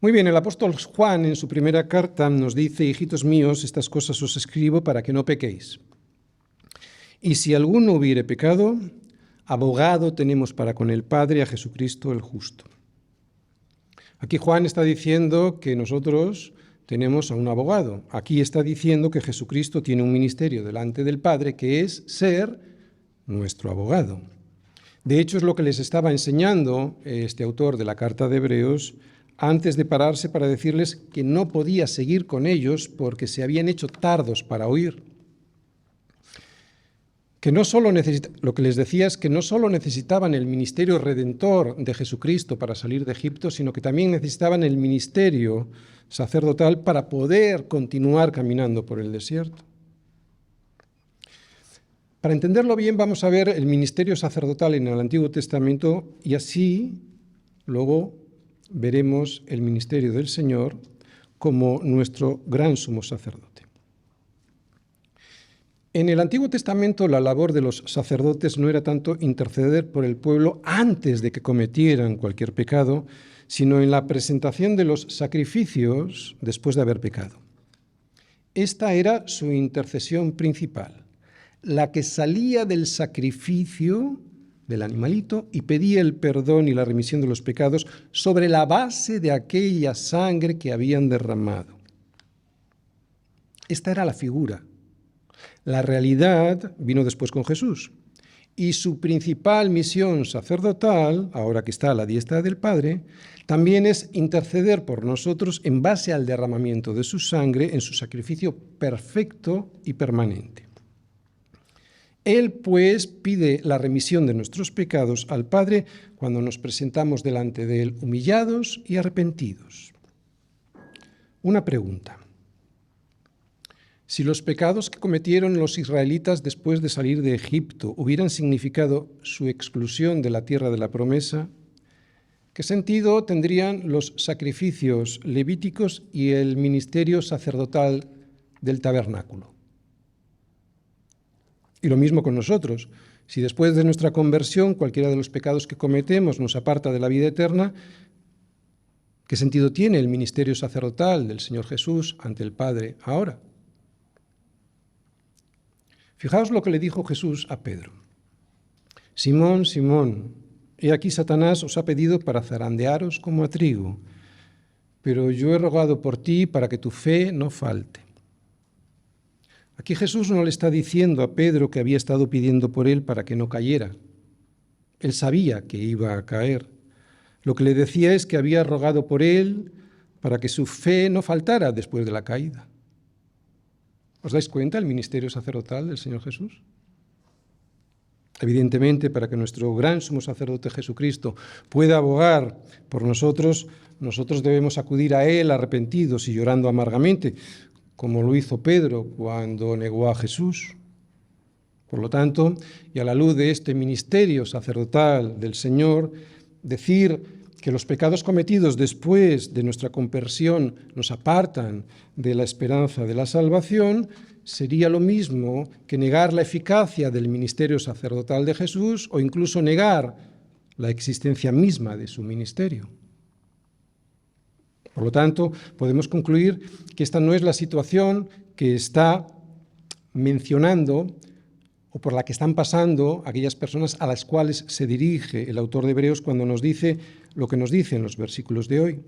Muy bien, el apóstol Juan en su primera carta nos dice: hijitos míos, estas cosas os escribo para que no pequéis. Y si alguno hubiere pecado, abogado tenemos para con el Padre, a Jesucristo el justo. Aquí Juan está diciendo que nosotros tenemos a un abogado. Aquí está diciendo que Jesucristo tiene un ministerio delante del Padre, que es ser nuestro abogado. De hecho, es lo que les estaba enseñando este autor de la carta de Hebreos antes de pararse para decirles que no podía seguir con ellos porque se habían hecho tardos para oír. Lo que les decía es que no solo necesitaban el ministerio redentor de Jesucristo para salir de Egipto, sino que también necesitaban el ministerio sacerdotal para poder continuar caminando por el desierto. Para entenderlo bien, vamos a ver el ministerio sacerdotal en el Antiguo Testamento y así luego veremos el ministerio del Señor como nuestro gran sumo sacerdote. En el Antiguo Testamento la labor de los sacerdotes no era tanto interceder por el pueblo antes de que cometieran cualquier pecado, sino en la presentación de los sacrificios después de haber pecado. Esta era su intercesión principal, la que salía del sacrificio del animalito y pedía el perdón y la remisión de los pecados sobre la base de aquella sangre que habían derramado. Esta era la figura. La realidad vino después con Jesús, y su principal misión sacerdotal, ahora que está a la diestra del Padre, también es interceder por nosotros en base al derramamiento de su sangre en su sacrificio perfecto y permanente. Él, pues, pide la remisión de nuestros pecados al Padre cuando nos presentamos delante de Él humillados y arrepentidos. Una pregunta. Si los pecados que cometieron los israelitas después de salir de Egipto hubieran significado su exclusión de la tierra de la promesa, ¿qué sentido tendrían los sacrificios levíticos y el ministerio sacerdotal del tabernáculo? Y lo mismo con nosotros. Si después de nuestra conversión cualquiera de los pecados que cometemos nos aparta de la vida eterna, ¿qué sentido tiene el ministerio sacerdotal del Señor Jesús ante el Padre ahora? Fijaos lo que le dijo Jesús a Pedro. Simón, Simón, he aquí Satanás os ha pedido para zarandearos como a trigo, pero yo he rogado por ti para que tu fe no falte. Aquí Jesús no le está diciendo a Pedro que había estado pidiendo por él para que no cayera. Él sabía que iba a caer. Lo que le decía es que había rogado por él para que su fe no faltara después de la caída. ¿Os dais cuenta el ministerio sacerdotal del Señor Jesús? Evidentemente, para que nuestro gran sumo sacerdote Jesucristo pueda abogar por nosotros, nosotros debemos acudir a Él arrepentidos y llorando amargamente, como lo hizo Pedro cuando negó a Jesús. Por lo tanto, y a la luz de este ministerio sacerdotal del Señor, decir que los pecados cometidos después de nuestra conversión nos apartan de la esperanza de la salvación sería lo mismo que negar la eficacia del ministerio sacerdotal de Jesús o incluso negar la existencia misma de su ministerio. Por lo tanto, podemos concluir que esta no es la situación que está mencionando o por la que están pasando aquellas personas a las cuales se dirige el autor de Hebreos cuando nos dice lo que nos dice en los versículos de hoy.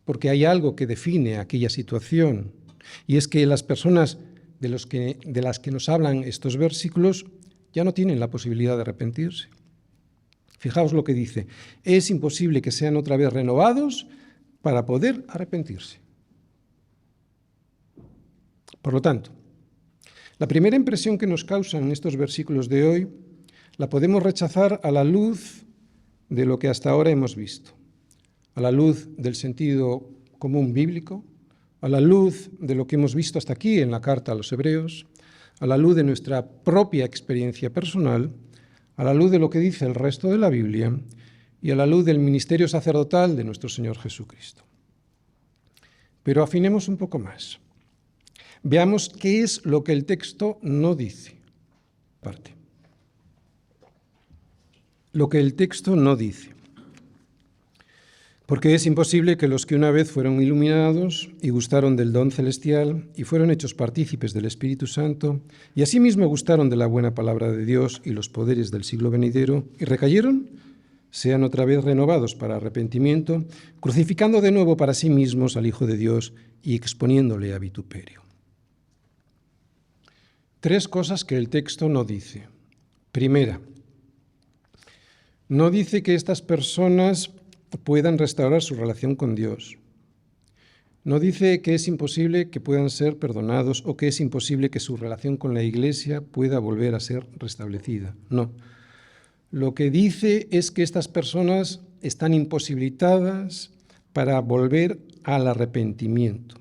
Porque hay algo que define aquella situación, y es que las personas de las que nos hablan estos versículos ya no tienen la posibilidad de arrepentirse. Fijaos lo que dice: es imposible que sean otra vez renovados para poder arrepentirse. Por lo tanto, la primera impresión que nos causan estos versículos de hoy la podemos rechazar a la luz de lo que hasta ahora hemos visto, a la luz del sentido común bíblico, a la luz de lo que hemos visto hasta aquí en la carta a los Hebreos, a la luz de nuestra propia experiencia personal, a la luz de lo que dice el resto de la Biblia y a la luz del ministerio sacerdotal de nuestro Señor Jesucristo. Pero afinemos un poco más. Veamos qué es lo que el texto no dice. Lo que el texto no dice. Porque es imposible que los que una vez fueron iluminados y gustaron del don celestial y fueron hechos partícipes del Espíritu Santo y asimismo gustaron de la buena palabra de Dios y los poderes del siglo venidero y recayeron, sean otra vez renovados para arrepentimiento, crucificando de nuevo para sí mismos al Hijo de Dios y exponiéndole a vituperio. 3 cosas que el texto no dice. Primera, no dice que estas personas puedan restaurar su relación con Dios. No dice que es imposible que puedan ser perdonados o que es imposible que su relación con la Iglesia pueda volver a ser restablecida. No. Lo que dice es que estas personas están imposibilitadas para volver al arrepentimiento.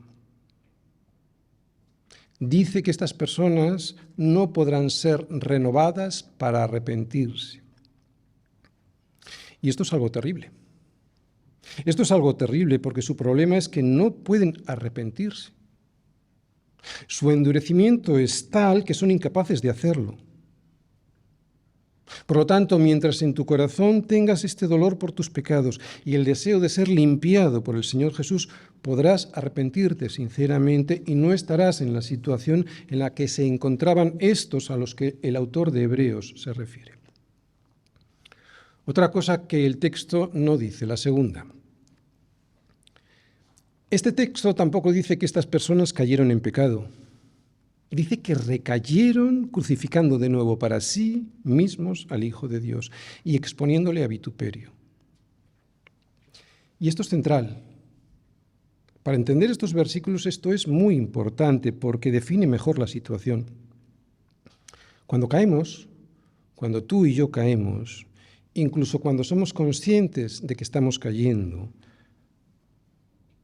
Dice que estas personas no podrán ser renovadas para arrepentirse. Y esto es algo terrible. Esto es algo terrible porque su problema es que no pueden arrepentirse. Su endurecimiento es tal que son incapaces de hacerlo. Por lo tanto, mientras en tu corazón tengas este dolor por tus pecados y el deseo de ser limpiado por el Señor Jesús, podrás arrepentirte sinceramente y no estarás en la situación en la que se encontraban estos a los que el autor de Hebreos se refiere. Otra cosa que el texto no dice, la segunda. Este texto tampoco dice que estas personas cayeron en pecado. Dice que recayeron crucificando de nuevo para sí mismos al Hijo de Dios y exponiéndole a vituperio. Y esto es central. Para entender estos versículos esto es muy importante porque define mejor la situación. Cuando caemos, cuando tú y yo caemos, incluso cuando somos conscientes de que estamos cayendo,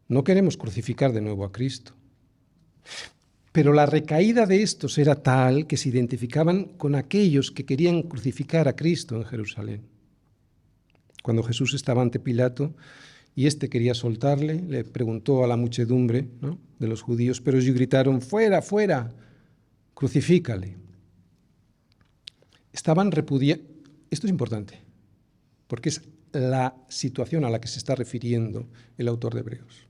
no queremos crucificar de nuevo a Cristo. Pero la recaída de estos era tal que se identificaban con aquellos que querían crucificar a Cristo en Jerusalén. Cuando Jesús estaba ante Pilato y éste quería soltarle, le preguntó a la muchedumbre, ¿no?, de los judíos, pero ellos gritaron: fuera, fuera, crucifícale. Estaban repudiando. Esto es importante, porque es la situación a la que se está refiriendo el autor de Hebreos.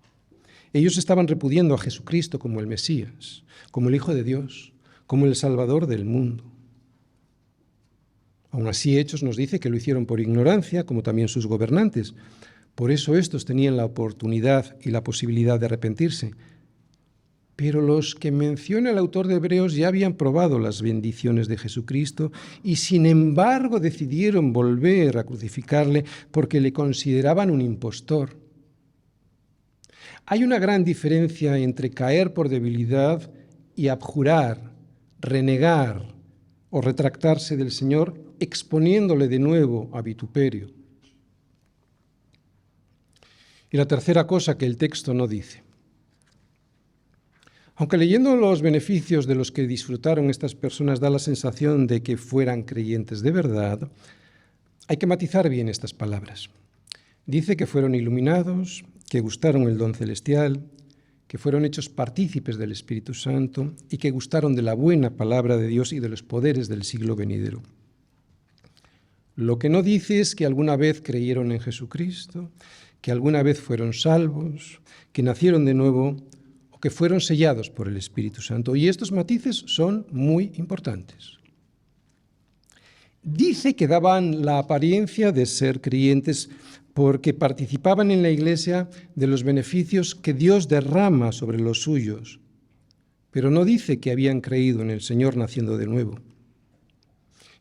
Ellos estaban repudiando a Jesucristo como el Mesías, como el Hijo de Dios, como el Salvador del mundo. Aún así, Hechos nos dice que lo hicieron por ignorancia, como también sus gobernantes. Por eso estos tenían la oportunidad y la posibilidad de arrepentirse. Pero los que menciona el autor de Hebreos ya habían probado las bendiciones de Jesucristo y sin embargo decidieron volver a crucificarle porque le consideraban un impostor. Hay una gran diferencia entre caer por debilidad y abjurar, renegar o retractarse del Señor exponiéndole de nuevo a vituperio. Y la tercera cosa que el texto no dice. Aunque leyendo los beneficios de los que disfrutaron estas personas da la sensación de que fueran creyentes de verdad, hay que matizar bien estas palabras. Dice que fueron iluminados, que gustaron el don celestial, que fueron hechos partícipes del Espíritu Santo y que gustaron de la buena palabra de Dios y de los poderes del siglo venidero. Lo que no dice es que alguna vez creyeron en Jesucristo, que alguna vez fueron salvos, que nacieron de nuevo o que fueron sellados por el Espíritu Santo. Y estos matices son muy importantes. Dice que daban la apariencia de ser creyentes porque participaban en la Iglesia de los beneficios que Dios derrama sobre los suyos, pero no dice que habían creído en el Señor naciendo de nuevo.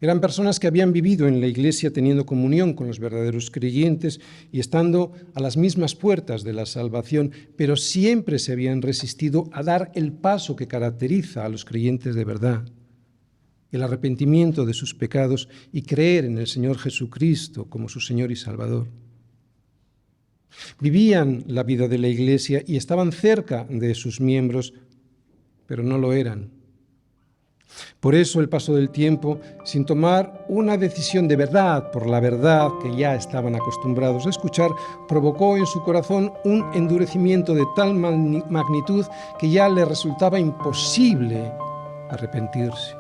Eran personas que habían vivido en la Iglesia teniendo comunión con los verdaderos creyentes y estando a las mismas puertas de la salvación, pero siempre se habían resistido a dar el paso que caracteriza a los creyentes de verdad, el arrepentimiento de sus pecados y creer en el Señor Jesucristo como su Señor y Salvador. Vivían la vida de la Iglesia y estaban cerca de sus miembros, pero no lo eran. Por eso el paso del tiempo, sin tomar una decisión de verdad por la verdad que ya estaban acostumbrados a escuchar, provocó en su corazón un endurecimiento de tal magnitud que ya le resultaba imposible arrepentirse.